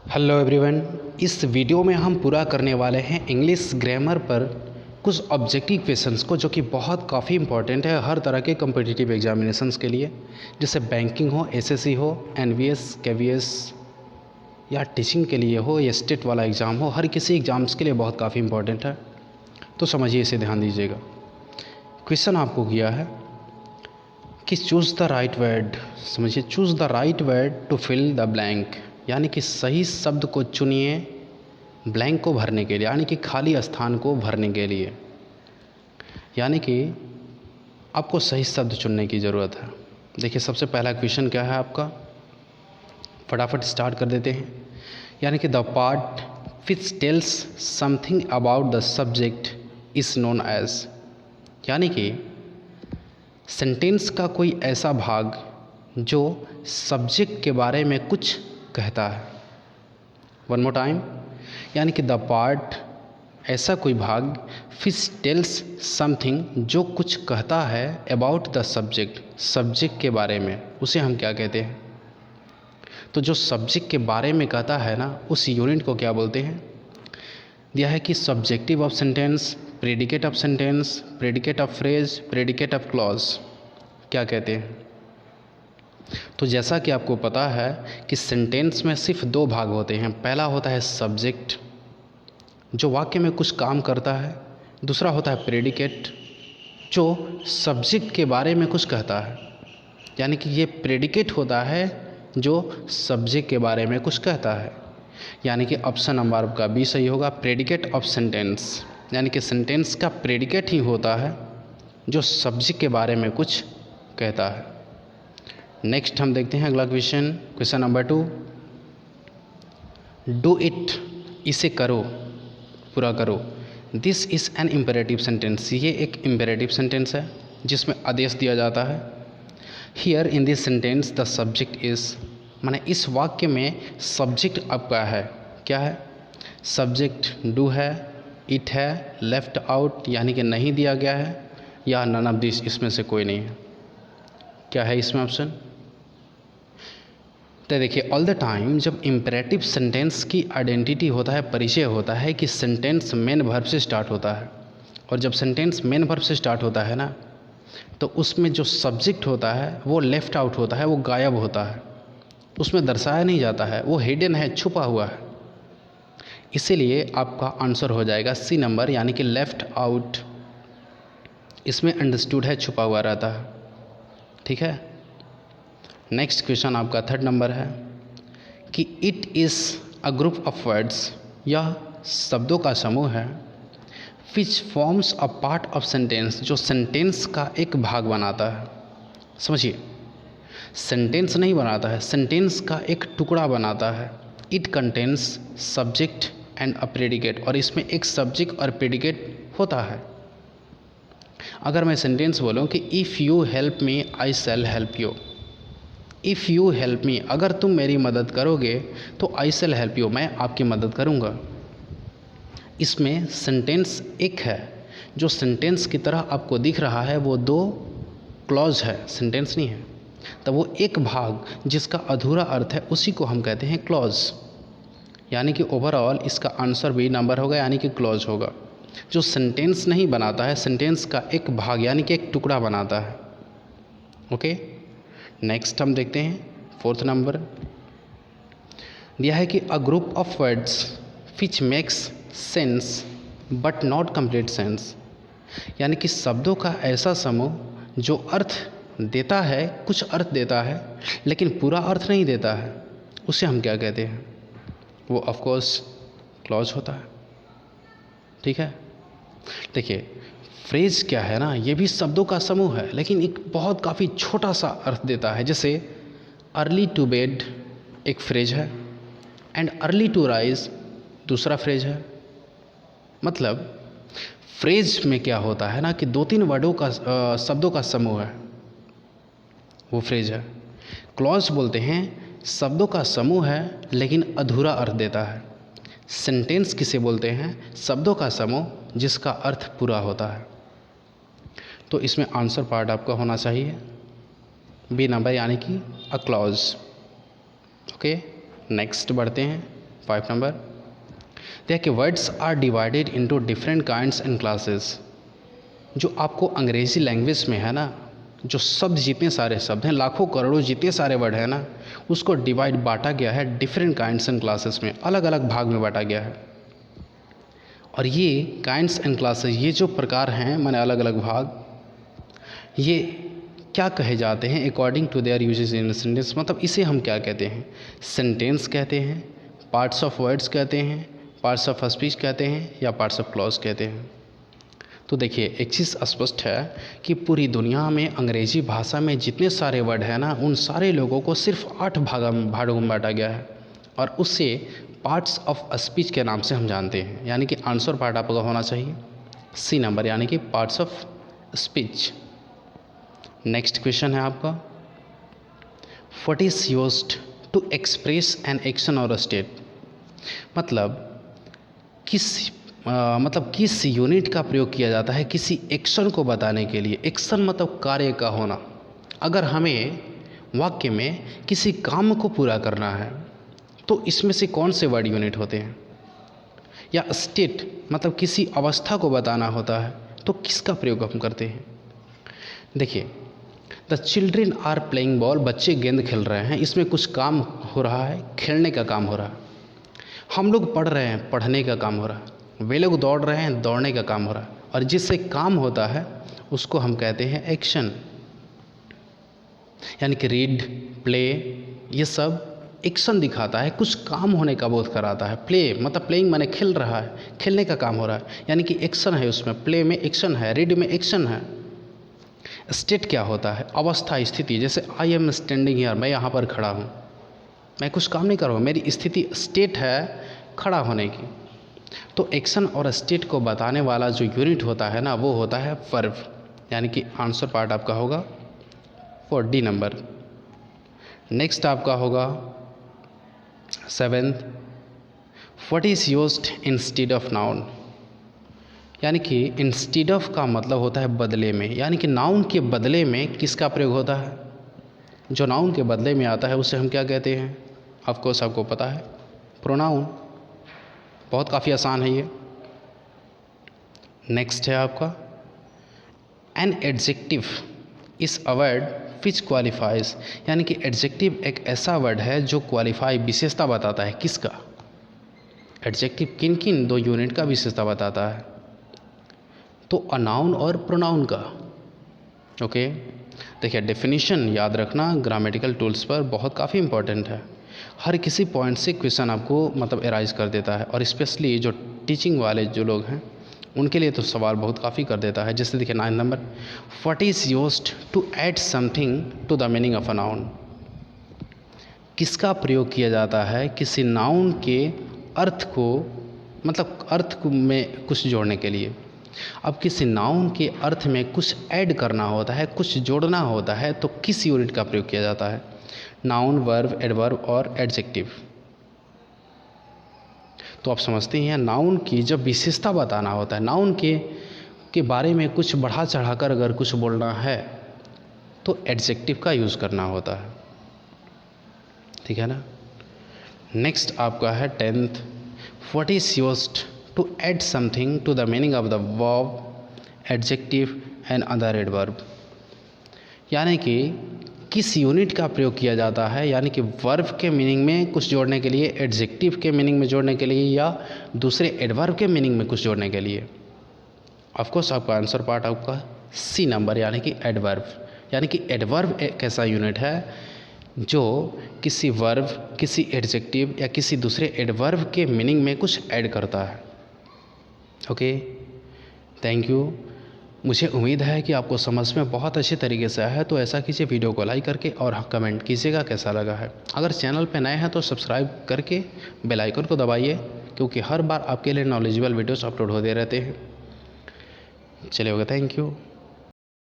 Hello everyone. इस video में हम पूरा करने वाले हैं इंग्लिश ग्रामर पर कुछ ऑब्जेक्टिव क्वेश्चंस को, जो कि काफ़ी इंपॉर्टेंट है हर तरह के कॉम्पिटिटिव एग्जामिनेशंस के लिए, जैसे बैंकिंग हो, एसएससी हो, एनवीएस, केवीएस या टीचिंग के लिए हो या स्टेट वाला एग्ज़ाम हो, हर किसी एग्ज़ाम्स के लिए काफ़ी इंपॉर्टेंट है। तो समझिए, इसे ध्यान दीजिएगा। क्वेश्चन आपको किया है कि चूज़ द राइट वर्ड। समझिए, choose the right word to fill the blank, यानी कि सही शब्द को चुनिए ब्लैंक को भरने के लिए, यानी कि खाली स्थान को भरने के लिए। यानी कि आपको सही शब्द चुनने की ज़रूरत है। देखिए, सबसे पहला क्वेश्चन क्या है आपका, फटाफट स्टार्ट कर देते हैं। यानी कि the part which tells something about the subject is known as, यानी कि सेंटेंस का कोई ऐसा भाग जो सब्जेक्ट के बारे में कुछ कहता है। वन मोर टाइम, यानी कि द पार्ट, ऐसा कोई भाग, विच टेल्स समथिंग, जो कुछ कहता है, अबाउट द सब्जेक्ट, सब्जेक्ट के बारे में, उसे हम क्या कहते हैं। तो जो सब्जेक्ट के बारे में कहता है ना, उस यूनिट को क्या बोलते हैं। दिया है कि subjective of sentence, predicate of sentence, predicate of phrase, predicate of clause, क्या कहते हैं। तो जैसा कि आपको पता है कि सेंटेंस में सिर्फ दो भाग होते हैं। पहला होता है सब्जेक्ट, जो वाक्य में कुछ काम करता है। दूसरा होता है प्रेडिकेट, जो सब्जेक्ट के बारे में कुछ कहता है। यानी कि ये प्रेडिकेट होता है जो सब्जेक्ट के बारे में कुछ कहता है। यानी कि ऑप्शन नंबर का बी सही होगा, प्रेडिकेट ऑफ सेंटेंस। यानी कि सेंटेंस का प्रेडिकेट ही होता है जो सब्जेक्ट के बारे में कुछ कहता है। नेक्स्ट हम देखते हैं अगला question, question number 2। Do it, इसे करो, पूरा करो। This is an imperative sentence, ये एक इम्पेरेटिव सेंटेंस है जिसमें आदेश दिया जाता है। Here in this sentence the subject is, माने इस वाक्य में सब्जेक्ट आपका है, क्या है, सब्जेक्ट डू है, इट है, लेफ्ट आउट यानी कि नहीं दिया गया है, या नन ऑफ दिस, इसमें से कोई नहीं है। क्या है इसमें ऑप्शन। तो देखिए, ऑल द टाइम जब इम्पेरेटिव सेंटेंस की आइडेंटिटी होता है, परिचय होता है कि सेंटेंस मेन वर्ब से स्टार्ट होता है, और जब सेंटेंस मेन वर्ब से स्टार्ट होता है ना, तो उसमें जो सब्जेक्ट होता है वो लेफ़्ट आउट होता है, वो गायब होता है, उसमें दर्शाया नहीं जाता है, वो हिडन है, छुपा हुआ है। इसीलिए आपका आंसर हो जाएगा सी नंबर, यानी कि लेफ़्ट आउट। इसमें अंडरस्टूड है, छुपा हुआ रहता है। ठीक है। नेक्स्ट क्वेश्चन आपका 3rd नंबर है कि it is a group of words, यह शब्दों का समूह है, which forms a part of sentence, जो सेंटेंस का एक भाग बनाता है। समझिए, सेंटेंस नहीं बनाता है, सेंटेंस का एक टुकड़ा बनाता है। It contains subject and a predicate, और इसमें एक सब्जेक्ट और प्रेडिकेट होता है। अगर मैं सेंटेंस बोलूँ कि if you help me I shell help you, if you help me, अगर तुम मेरी मदद करोगे तो आई शैल हेल्प यू, मैं आपकी मदद करूँगा। इसमें सेंटेंस एक है, जो सेंटेंस की तरह आपको दिख रहा है, वो 2 क्लॉज है, सेंटेंस नहीं है। तो वो एक भाग जिसका अधूरा अर्थ है, उसी को हम कहते हैं क्लॉज। यानी कि ओवरऑल इसका आंसर बी नंबर होगा, यानी कि क्लॉज होगा। जो सेंटेंस नहीं बनाता है, सेंटेंस का एक भाग यानी कि एक टुकड़ा बनाता है। ओके। नेक्स्ट हम देखते हैं 4th नंबर। दिया है कि a group of words which makes sense but not complete sense, यानी कि शब्दों का ऐसा समूह जो अर्थ देता है, कुछ अर्थ देता है, लेकिन पूरा अर्थ नहीं देता है, उसे हम क्या कहते हैं। वो ऑफ कोर्स क्लॉज होता है। ठीक है। देखिए, फ्रेज क्या है ना, ये भी शब्दों का समूह है, लेकिन एक बहुत काफ़ी छोटा सा अर्थ देता है। जैसे अर्ली टू बेड एक फ्रेज है, एंड अर्ली टू राइज दूसरा फ्रेज है। मतलब फ्रेज में क्या होता है ना कि 2-3 वर्डों का, शब्दों का समूह है, वो फ्रेज है। क्लॉज बोलते हैं शब्दों का समूह है लेकिन अधूरा अर्थ देता है। सेंटेंस किसे बोलते हैं, शब्दों का समूह जिसका अर्थ पूरा होता है। तो इसमें आंसर पार्ट आपका होना चाहिए बी नंबर, यानी कि अ क्लॉज। ओके। नेक्स्ट बढ़ते हैं 5 नंबर, देखिए words are divided into different kinds and classes. जो आपको अंग्रेज़ी लैंग्वेज में है ना, जो शब्द जितने सारे शब्द हैं, लाखों करोड़ों जितने सारे वर्ड हैं ना, उसको बांटा गया है डिफरेंट काइंड्स एंड क्लासेस में, अलग अलग भाग में बांटा गया है। और ये काइंड्स एंड क्लासेस, ये जो प्रकार हैं माने अलग अलग भाग, ये क्या कहे जाते हैं according to their uses in sentence, मतलब इसे हम क्या कहते हैं, सेंटेंस कहते हैं, पार्ट्स ऑफ वर्ड्स कहते हैं, पार्ट्स ऑफ स्पीच कहते हैं, या पार्ट्स ऑफ क्लॉज कहते हैं। तो देखिए एक चीज़ स्पष्ट है कि पूरी दुनिया में अंग्रेज़ी भाषा में जितने सारे वर्ड हैं ना, उन सारे लोगों को सिर्फ 8 भागों में बांटा गया है, और उससे पार्ट्स ऑफ स्पीच के नाम से हम जानते हैं। यानी कि आंसर पार्ट आपका होना चाहिए सी नंबर, यानी कि parts of speech. Next question है आपका, what is used to express an action और स्टेट, मतलब किस यूनिट का प्रयोग किया जाता है किसी एक्शन को बताने के लिए। एक्शन मतलब कार्य का होना। अगर हमें वाक्य में किसी काम को पूरा करना है तो इसमें से कौन से वर्ड यूनिट होते हैं। या स्टेट मतलब किसी अवस्था को बताना होता है तो किसका प्रयोग हम करते हैं। देखिए the children are playing ball, बच्चे गेंद खेल रहे हैं, इसमें कुछ काम हो रहा है, खेलने का काम हो रहा है। हम लोग पढ़ रहे हैं, पढ़ने का काम हो रहा है। वे लोग दौड़ रहे हैं, दौड़ने का काम हो रहा है। और जिससे काम होता है उसको हम कहते हैं एक्शन। यानी कि रीड, प्ले, ये सब एक्शन दिखाता है, कुछ काम होने का बोध कराता है। प्ले मतलब प्लेइंग माने खेल रहा है, खेलने का काम हो रहा है, यानी कि एक्शन है उसमें। प्ले में एक्शन है, रीड में एक्शन है। स्टेट क्या होता है, अवस्था, स्थिति। जैसे आई एम स्टैंडिंग हियर, मैं यहाँ पर खड़ा हूँ, मैं कुछ काम नहीं कर रहा हूँ, मेरी स्थिति स्टेट है खड़ा होने की। तो एक्शन और स्टेट को बताने वाला जो यूनिट होता है ना, वो होता है वर्ब, यानी कि आंसर पार्ट आपका होगा फॉर डी नंबर। नेक्स्ट आपका होगा 7th, what is used instead of noun, यानी कि इंस्टेड ऑफ का मतलब होता है बदले में, यानी कि नाउन के बदले में किसका प्रयोग होता है। जो नाउन के बदले में आता है उसे हम क्या कहते हैं, ऑफ कोर्स आपको पता है, प्रोनाउन। बहुत काफ़ी आसान है ये। नेक्स्ट है आपका an adjective is a word which qualifies, यानी कि एडजेक्टिव एक ऐसा वर्ड है जो क्वालिफाई, विशेषता बताता है। किसका, एडजेक्टिव किन किन 2 यूनिट का विशेषता बताता है, तो अ नाउन और प्रोनाउन का। ओके देखिए डेफिनेशन याद रखना ग्रामेटिकल टूल्स पर बहुत काफ़ी इंपॉर्टेंट है। हर किसी पॉइंट से क्वेश्चन आपको मतलब एराइज कर देता है, और स्पेशली जो टीचिंग वाले जो लोग हैं उनके लिए तो सवाल बहुत काफ़ी कर देता है। जैसे देखिए 9 number, what is used to add something to the meaning of a noun, किसका प्रयोग किया जाता है किसी नाउन के अर्थ को, मतलब अर्थ में कुछ जोड़ने के लिए। अब किसी नाउन के अर्थ में कुछ ऐड करना होता है, कुछ जोड़ना होता है, तो किस यूनिट का प्रयोग किया जाता है, नाउन, वर्ब, एडवर्ब और एडजेक्टिव। तो आप समझते हैं नाउन की जब विशेषता बताना होता है, नाउन के बारे में कुछ बढ़ा चढ़ाकर अगर कुछ बोलना है तो एडजेक्टिव का यूज़ करना होता है, ठीक है ना। नेक्स्ट आपका है 10th, what is used to add something to the meaning of the verb, adjective and other adverb, यानी कि किस यूनिट का प्रयोग किया जाता है, यानी कि वर्ब के मीनिंग में कुछ जोड़ने के लिए, एडजेक्टिव के मीनिंग में जोड़ने के लिए, या दूसरे एडवर्ब के मीनिंग में कुछ जोड़ने के लिए। ऑफ कोर्स आपका आंसर पार्ट आपका सी नंबर, यानी कि एडवर्ब। यानी कि एडवर्ब एक ऐसा यूनिट है जो किसी वर्ब, किसी एडजेक्टिव या किसी दूसरे एडवर्ब के मीनिंग में कुछ ऐड करता है। Okay thank you. मुझे उम्मीद है कि आपको समझ में बहुत अच्छे तरीके से आया है। तो ऐसा कीजिए, वीडियो को लाइक करके और कमेंट कीजिएगा कैसा लगा है। अगर चैनल पे नए हैं तो सब्सक्राइब करके बेल आइकन को दबाइए, क्योंकि हर बार आपके लिए नॉलेजेबल वीडियोस अपलोड होते रहते हैं। चलिए होगा, थैंक यू।